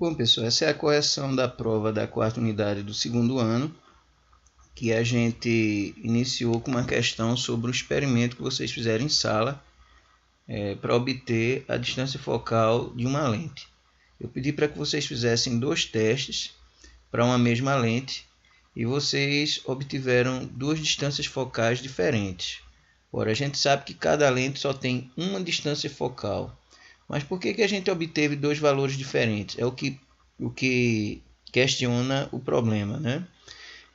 Bom, pessoal, essa é a correção da prova da quarta unidade do segundo ano, que a gente iniciou com uma questão sobre o experimento que vocês fizeram em sala para obter a distância focal de uma lente. Eu pedi para que vocês fizessem 2 testes para uma mesma lente e vocês obtiveram 2 distâncias focais diferentes. Ora, a gente sabe que cada lente só tem uma distância focal. Mas por que a gente obteve 2 valores diferentes? É o que questiona o problema, né?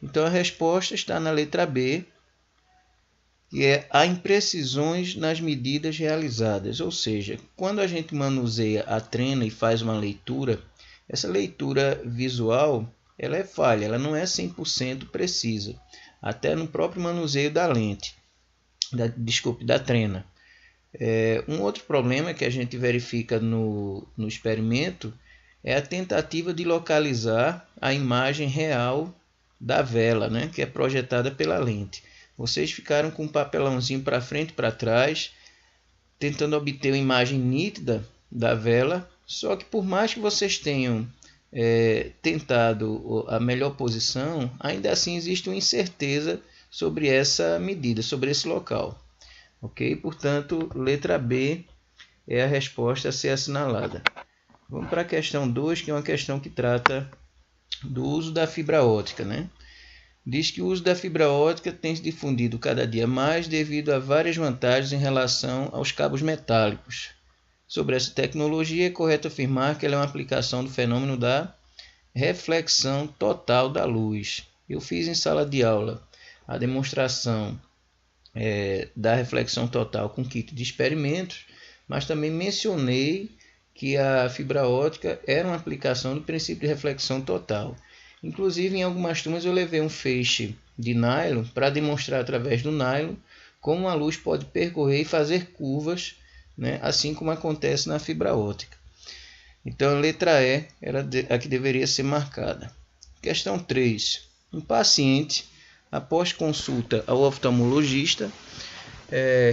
Então a resposta está na letra B, que é há imprecisões nas medidas realizadas. Ou seja, quando a gente manuseia a trena e faz uma leitura, essa leitura visual ela é falha, ela não é 100% precisa. Até no próprio manuseio da lente, da trena. Um outro problema que a gente verifica no experimento é a tentativa de localizar a imagem real da vela, né, que é projetada pela lente. Vocês ficaram com um papelãozinho para frente e para trás, tentando obter uma imagem nítida da vela, só que por mais que vocês tenham tentado a melhor posição, ainda assim existe uma incerteza sobre essa medida, sobre esse local. Ok? Portanto, letra B é a resposta a ser assinalada. Vamos para a questão 2, que é uma questão que trata do uso da fibra óptica, né? Diz que o uso da fibra óptica tem se difundido cada dia mais devido a várias vantagens em relação aos cabos metálicos. Sobre essa tecnologia, é correto afirmar que ela é uma aplicação do fenômeno da reflexão total da luz. Eu fiz em sala de aula a demonstração da reflexão total com kit de experimentos, mas também mencionei que a fibra óptica era uma aplicação do princípio de reflexão total. Inclusive, em algumas turmas eu levei um feixe de nylon para demonstrar através do nylon como a luz pode percorrer e fazer curvas, né, assim como acontece na fibra óptica. Então a letra E era a que deveria ser marcada. Questão 3. Um paciente, após consulta ao oftalmologista,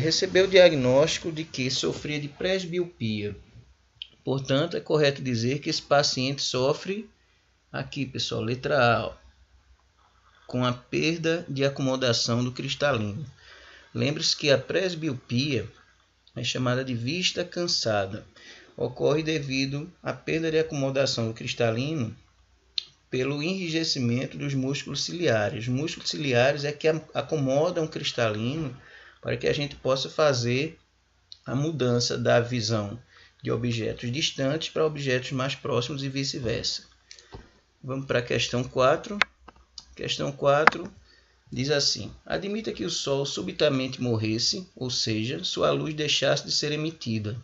recebeu o diagnóstico de que sofria de presbiopia. Portanto, é correto dizer que esse paciente sofre, aqui pessoal, letra A, com a perda de acomodação do cristalino. Lembre-se que a presbiopia é chamada de vista cansada. Ocorre devido à perda de acomodação do cristalino pelo enrijecimento dos músculos ciliares. Os músculos ciliares é que acomodam o cristalino para que a gente possa fazer a mudança da visão de objetos distantes para objetos mais próximos e vice-versa. Vamos para a questão 4. Questão 4 diz assim: admita que o Sol subitamente morresse, ou seja, sua luz deixasse de ser emitida.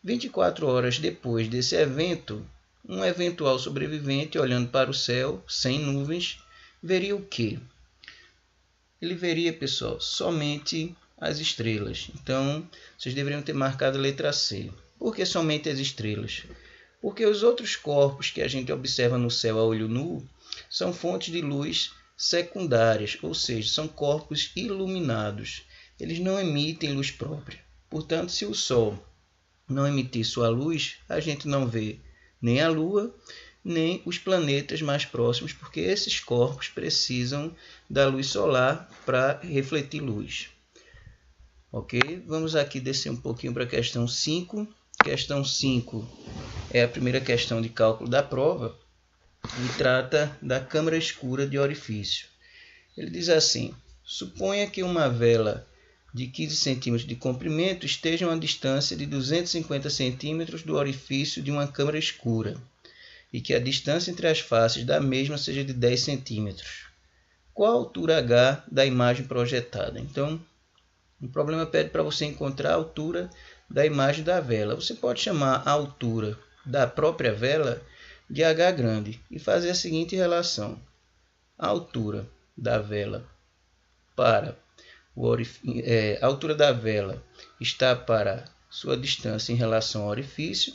24 horas depois desse evento, um eventual sobrevivente, olhando para o céu, sem nuvens, veria o quê? Ele veria, pessoal, somente as estrelas. Então, vocês deveriam ter marcado a letra C. Por que somente as estrelas? Porque os outros corpos que a gente observa no céu a olho nu são fontes de luz secundárias, ou seja, são corpos iluminados. Eles não emitem luz própria. Portanto, se o Sol não emitir sua luz, a gente não vê nem a Lua, nem os planetas mais próximos, porque esses corpos precisam da luz solar para refletir luz. Ok? Vamos aqui descer um pouquinho para a questão 5. Questão 5 é a primeira questão de cálculo da prova e trata da câmara escura de orifício. Ele diz assim: suponha que uma vela de 15 cm de comprimento esteja a uma distância de 250 cm do orifício de uma câmara escura e que a distância entre as faces da mesma seja de 10 cm. Qual a altura H da imagem projetada? Então, o problema pede para você encontrar a altura da imagem da vela. Você pode chamar a altura da própria vela de H grande e fazer a seguinte relação: a altura da vela para a altura da vela está para sua distância em relação ao orifício,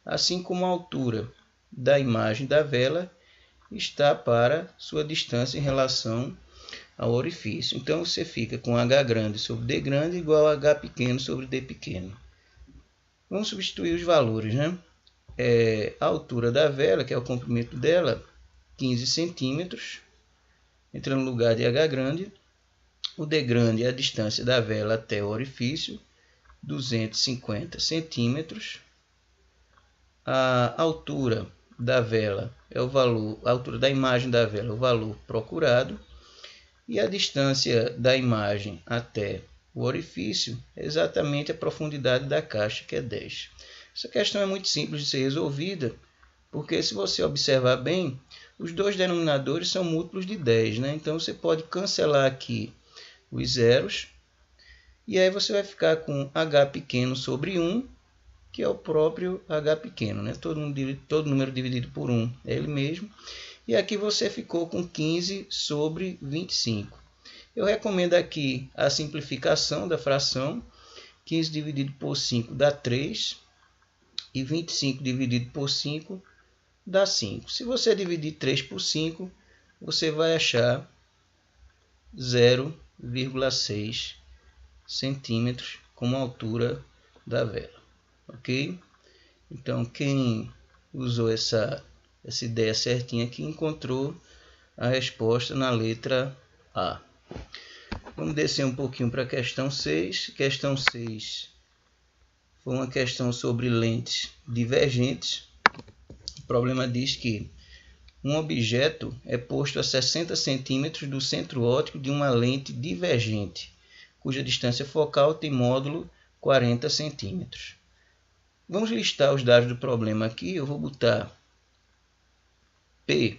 assim como a altura da imagem da vela está para sua distância em relação ao orifício. Então você fica com H grande sobre D grande igual a H pequeno sobre D pequeno. Vamos substituir os valores, né? a altura da vela, que é o comprimento dela, 15 centímetros, entra no lugar de H grande. O D grande é a distância da vela até o orifício, 250 centímetros. A altura da vela é o valor, a altura da imagem da vela é o valor procurado. E a distância da imagem até o orifício é exatamente a profundidade da caixa, que é 10. Essa questão é muito simples de ser resolvida, porque se você observar bem, os dois denominadores são múltiplos de 10, né? Então você pode cancelar aqui os zeros, e aí você vai ficar com h pequeno sobre 1, que é o próprio h pequeno, né? Todo número dividido por 1 é ele mesmo. E aqui você ficou com 15 sobre 25. Eu recomendo aqui a simplificação da fração. 15 dividido por 5 dá 3. E 25 dividido por 5 dá 5. Se você dividir 3 por 5, você vai achar 0,6 centímetros como altura da vela. Ok? Então, quem usou essa ideia certinha aqui encontrou a resposta na letra A. Vamos descer um pouquinho para a questão 6. Questão 6 foi uma questão sobre lentes divergentes. O problema diz que um objeto é posto a 60 centímetros do centro óptico de uma lente divergente, cuja distância focal tem módulo 40 centímetros. Vamos listar os dados do problema aqui. Eu vou botar P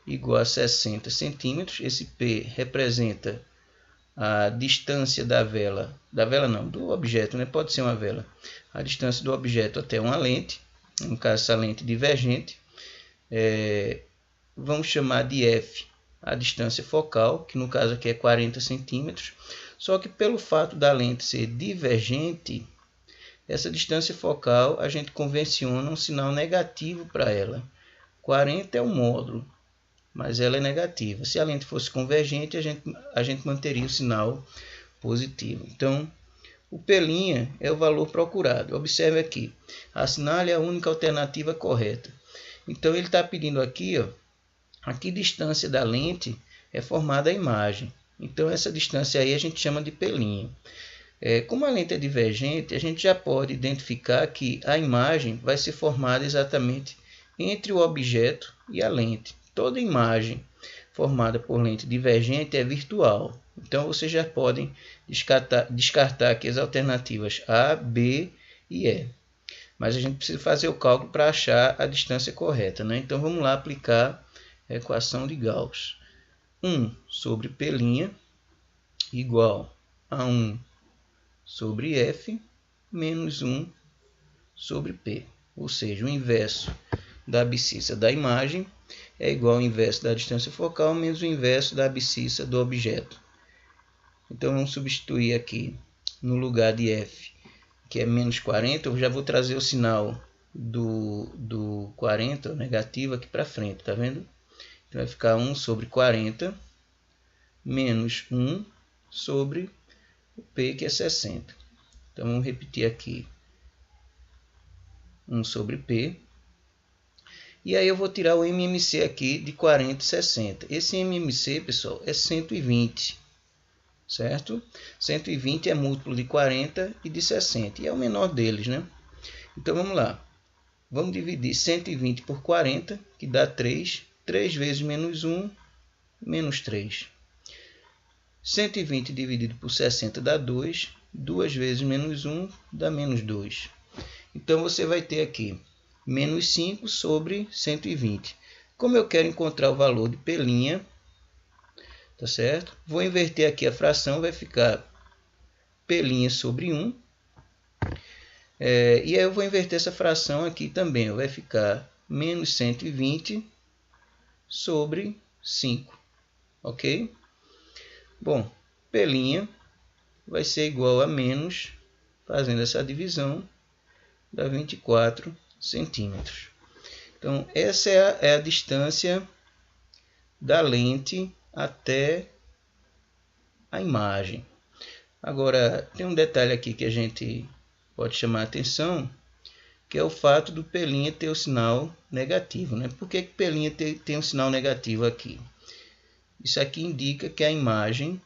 igual a 60 centímetros. Esse P representa a distância da vela, do objeto, né? Pode ser uma vela. A distância do objeto até uma lente, no caso essa lente divergente. Vamos chamar de F a distância focal, que no caso aqui é 40 centímetros. Só que pelo fato da lente ser divergente, essa distância focal a gente convenciona um sinal negativo para ela. 40 é o módulo, mas ela é negativa. Se a lente fosse convergente, a gente manteria o sinal positivo. Então, o P' é o valor procurado. Observe aqui, assinale a única alternativa correta. Então, ele está pedindo aqui, a que distância da lente é formada a imagem. Então, essa distância aí a gente chama de P'. Como a lente é divergente, a gente já pode identificar que a imagem vai ser formada exatamente entre o objeto e a lente. Toda imagem formada por lente divergente é virtual. Então, vocês já podem descartar aqui as alternativas A, B e E. Mas a gente precisa fazer o cálculo para achar a distância correta, né? Então, vamos lá aplicar a equação de Gauss. 1 sobre P' igual a 1 sobre F menos 1 sobre P. Ou seja, o inverso da abscissa da imagem é igual ao inverso da distância focal menos o inverso da abscissa do objeto. Então, vamos substituir aqui no lugar de F, que é menos 40, eu já vou trazer o sinal do 40, negativo, aqui para frente, tá vendo? Então, vai ficar 1 sobre 40 menos 1 sobre o P, que é 60. Então, vamos repetir aqui 1 sobre P. E aí eu vou tirar o MMC aqui de 40 e 60. Esse MMC, pessoal, é 120. Certo? 120 é múltiplo de 40 e de 60. E é o menor deles, né? Então, vamos lá. Vamos dividir 120 por 40, que dá 3. 3 vezes menos 1, menos 3. 120 dividido por 60 dá 2. 2 vezes menos 1 dá menos 2. Então, você vai ter aqui menos 5 sobre 120. Como eu quero encontrar o valor de P', tá certo? Vou inverter aqui a fração, vai ficar P' sobre 1. E aí eu vou inverter essa fração aqui também. Vai ficar menos 120 sobre 5. Ok? Bom, P' vai ser igual a menos, fazendo essa divisão, dá 24 centímetros. Então, essa é a distância da lente até a imagem. Agora, tem um detalhe aqui que a gente pode chamar a atenção, que é o fato do P' ter o sinal negativo, né? Por que P' tem um sinal negativo aqui? Isso aqui indica que a imagem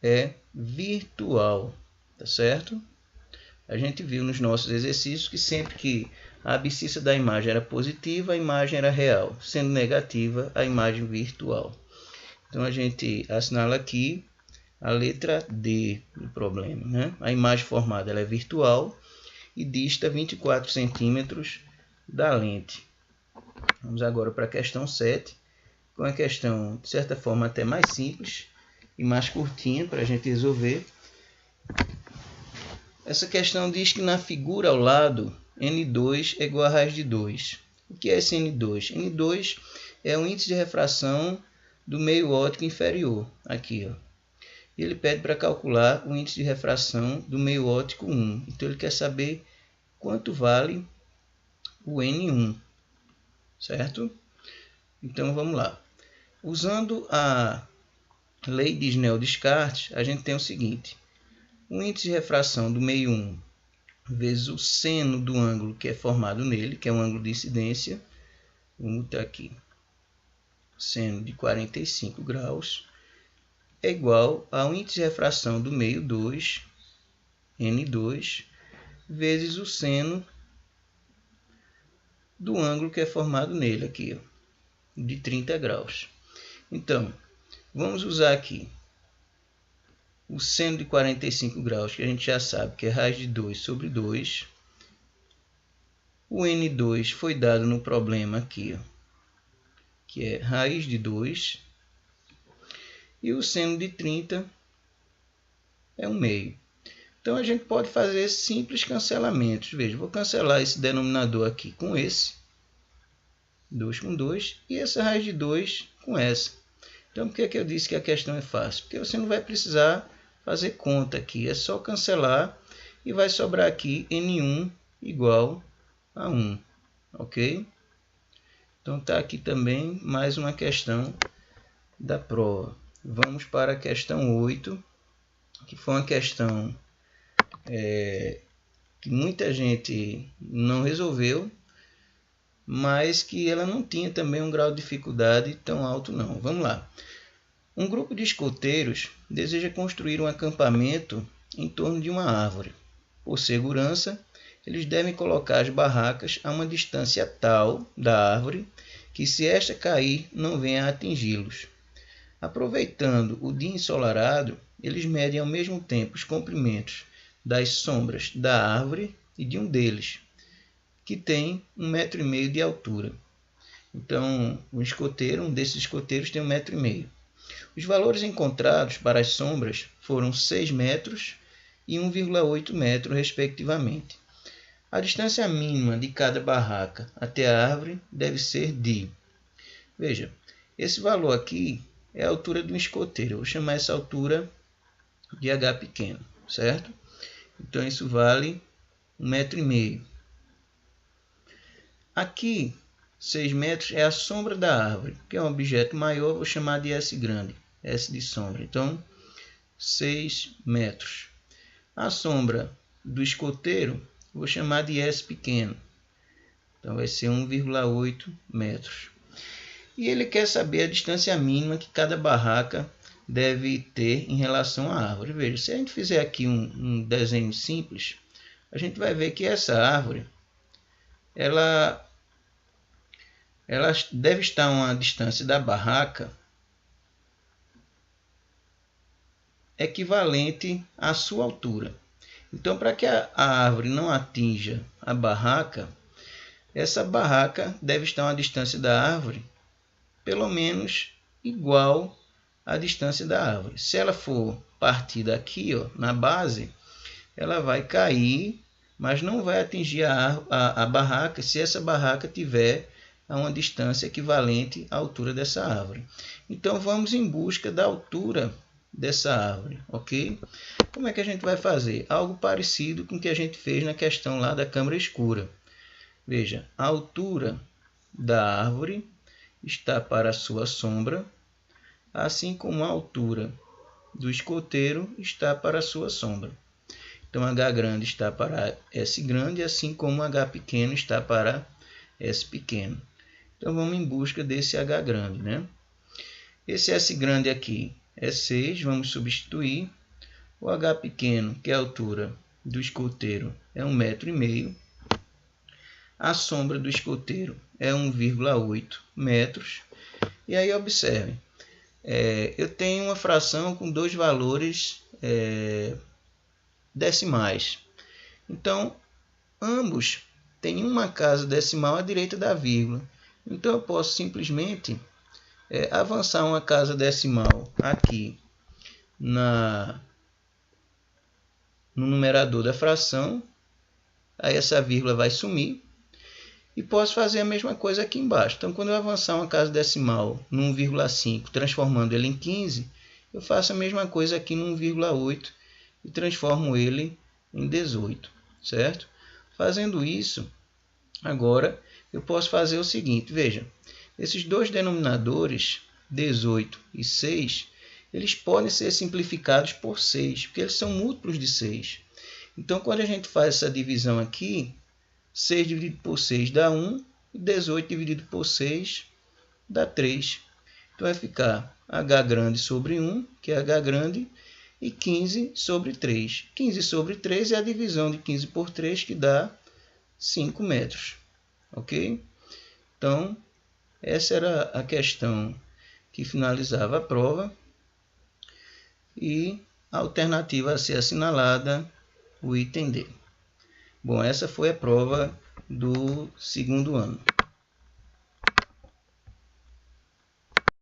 é virtual, tá certo? A gente viu nos nossos exercícios que sempre que a abscissa da imagem era positiva, a imagem era real. Sendo negativa, a imagem virtual. Então, a gente assinala aqui a letra D do problema, né? A imagem formada ela é virtual e dista 24 centímetros da lente. Vamos agora para a questão 7, com a questão, de certa forma, até mais simples e mais curtinha para a gente resolver. Essa questão diz que na figura ao lado, N2 é igual a raiz de 2. O que é esse N2? N2 é o índice de refração do meio óptico inferior. Aqui, ó. Ele pede para calcular o índice de refração do meio óptico 1. Então, ele quer saber quanto vale o N1. Certo? Então, vamos lá. Usando a lei de Snell-Descartes, a gente tem o seguinte. O índice de refração do meio 1 vezes o seno do ângulo que é formado nele, que é o ângulo de incidência. Vamos botar aqui. Seno de 45 graus é igual ao índice de refração do meio 2, N2, vezes o seno do ângulo que é formado nele, aqui, ó, de 30 graus. Então, vamos usar aqui o seno de 45 graus, que a gente já sabe que é raiz de 2 sobre 2. O N2 foi dado no problema aqui, ó, que é raiz de 2. E o seno de 30 é 1/2. Então, a gente pode fazer simples cancelamentos. Veja, vou cancelar esse denominador aqui com esse. 2 com 2. E essa raiz de 2 com essa. Então, por que eu disse que a questão é fácil? Porque você não vai precisar fazer conta aqui. É só cancelar e vai sobrar aqui N1 igual a 1. Ok? Então, está aqui também mais uma questão da prova. Vamos para a questão 8, que foi uma questão que muita gente não resolveu, mas que ela não tinha também um grau de dificuldade tão alto não. Vamos lá. Um grupo de escoteiros deseja construir um acampamento em torno de uma árvore. Por segurança, eles devem colocar as barracas a uma distância tal da árvore que, se esta cair, não venha a atingi-los. Aproveitando o dia ensolarado, eles medem ao mesmo tempo os comprimentos das sombras da árvore e de um deles, que tem 1,5 m de altura. Então, um desses escoteiros tem 1,5 m. Os valores encontrados para as sombras foram 6 metros e 1,8 metro, respectivamente. A distância mínima de cada barraca até a árvore deve ser de... Veja, esse valor aqui é a altura de um escoteiro. Eu vou chamar essa altura de H pequeno, certo? Então, isso vale 1,5 m. Aqui, 6 metros é a sombra da árvore, que é um objeto maior, vou chamar de S grande, S de sombra. Então, 6 metros. A sombra do escoteiro, vou chamar de S pequeno. Então, vai ser 1,8 metros. E ele quer saber a distância mínima que cada barraca deve ter em relação à árvore. Veja, se a gente fizer aqui um desenho simples, a gente vai ver que essa árvore, ela deve estar a uma distância da barraca equivalente à sua altura. Então, para que a árvore não atinja a barraca, essa barraca deve estar a uma distância da árvore pelo menos igual à distância da árvore. Se ela for partir daqui, ó, na base, ela vai cair, mas não vai atingir a barraca se essa barraca tiver a uma distância equivalente à altura dessa árvore. Então, vamos em busca da altura dessa árvore, ok? Como é que a gente vai fazer? Algo parecido com o que a gente fez na questão lá da câmara escura. Veja, a altura da árvore está para a sua sombra, assim como a altura do escoteiro está para a sua sombra. Então, H grande está para S grande, assim como H pequeno está para S pequeno. Então, vamos em busca desse H grande, né? Esse S grande aqui é 6, vamos substituir. O H pequeno, que é a altura do escoteiro, é 1,5 m. A sombra do escoteiro é 1,8 metros. E aí, observem, eu tenho uma fração com dois valores decimais. Então, ambos têm uma casa decimal à direita da vírgula. Então, eu posso simplesmente avançar uma casa decimal aqui no numerador da fração. Aí essa vírgula vai sumir. E posso fazer a mesma coisa aqui embaixo. Então, quando eu avançar uma casa decimal no 1,5, transformando ele em 15, eu faço a mesma coisa aqui no 1,8 e transformo ele em 18, certo? Fazendo isso, agora eu posso fazer o seguinte, veja, esses dois denominadores, 18 e 6, eles podem ser simplificados por 6, porque eles são múltiplos de 6. Então, quando a gente faz essa divisão aqui, 6 dividido por 6 dá 1, e 18 dividido por 6 dá 3. Então, vai ficar H grande sobre 1, que é H grande, e 15 sobre 3. 15 sobre 3 é a divisão de 15 por 3, que dá 5 metros. Ok? Então, essa era a questão que finalizava a prova. E a alternativa a ser assinalada, o item D. Bom, essa foi a prova do segundo ano.